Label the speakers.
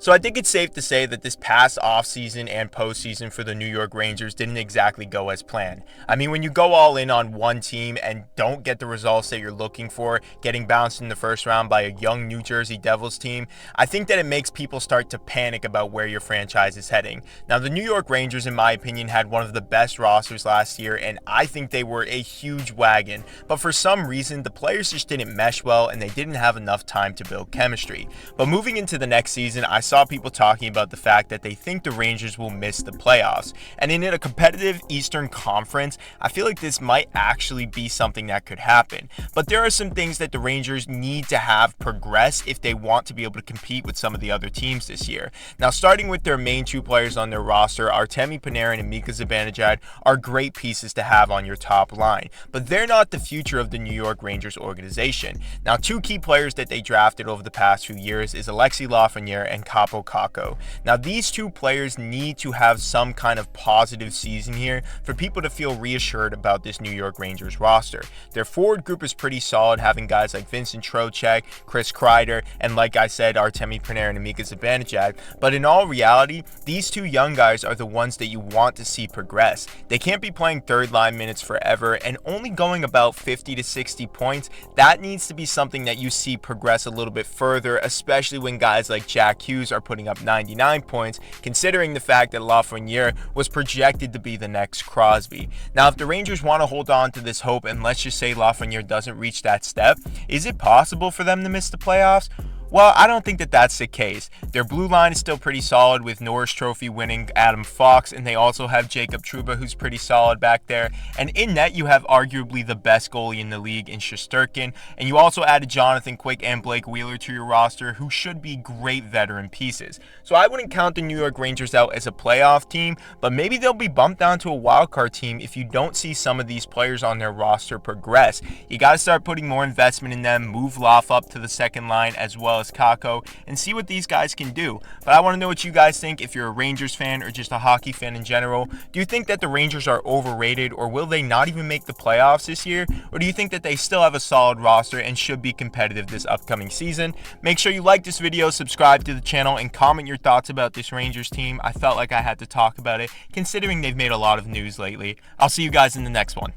Speaker 1: So I think it's safe to say that this past offseason and postseason for the New York Rangers didn't exactly go as planned. I mean, when you go all in on one team and don't get the results that you're looking for, getting bounced in the first round by a young New Jersey Devils team, I think that it makes people start to panic about where your franchise is heading. Now, the New York Rangers, in my opinion, had one of the best rosters last year, and I think they were a huge wagon. But for some reason, the players just didn't mesh well, and they didn't have enough time to build chemistry. But moving into the next season, I saw people talking about the fact that they think the Rangers will miss the playoffs. And in a competitive Eastern Conference, I feel like this might actually be something that could happen. But there are some things that the Rangers need to have progress if they want to be able to compete with some of the other teams this year. Now, starting with their main two players on their roster, Artemi Panarin and Mika Zibanejad, are great pieces to have on your top line. But they're not the future of the New York Rangers organization. Now, two key players that they drafted over the past few years is Alexi Lafreniere and Kaapo Kakko. Now, these two players need to have some kind of positive season here for people to feel reassured about this New York Rangers roster. Their forward group is pretty solid, having guys like Vincent Trocheck, Chris Kreider, and like I said, Artemi Panarin and Mika Zibanejad. But in all reality, these two young guys are the ones that you want to see progress. They can't be playing third line minutes forever and only going about 50 to 60 points. That needs to be something that you see progress a little bit further, especially when guys like Jack Hughes are putting up 99 points, considering the fact that Lafreniere was projected to be the next Crosby. Now, if the Rangers want to hold on to this hope, and let's just say Lafreniere doesn't reach that step, is it possible for them to miss the playoffs? Well, I don't think that that's the case. Their blue line is still pretty solid with Norris Trophy winning Adam Fox, and they also have Jacob Trouba, who's pretty solid back there. And in net, you have arguably the best goalie in the league in Shesterkin, and you also added Jonathan Quick and Blake Wheeler to your roster, who should be great veteran pieces. So I wouldn't count the New York Rangers out as a playoff team, but maybe they'll be bumped down to a wildcard team if you don't see some of these players on their roster progress. You got to start putting more investment in them, move Loff up to the second line as well as Kakko, and see what these guys can do. But I want to know what you guys think if you're a Rangers fan or just a hockey fan in general. Do you think that the Rangers are overrated, or will they not even make the playoffs this year? Or do you think that they still have a solid roster and should be competitive this upcoming season? Make sure you like this video, subscribe to the channel, and comment your thoughts about this Rangers team. I felt like I had to talk about it, considering they've made a lot of news lately. I'll see you guys in the next one.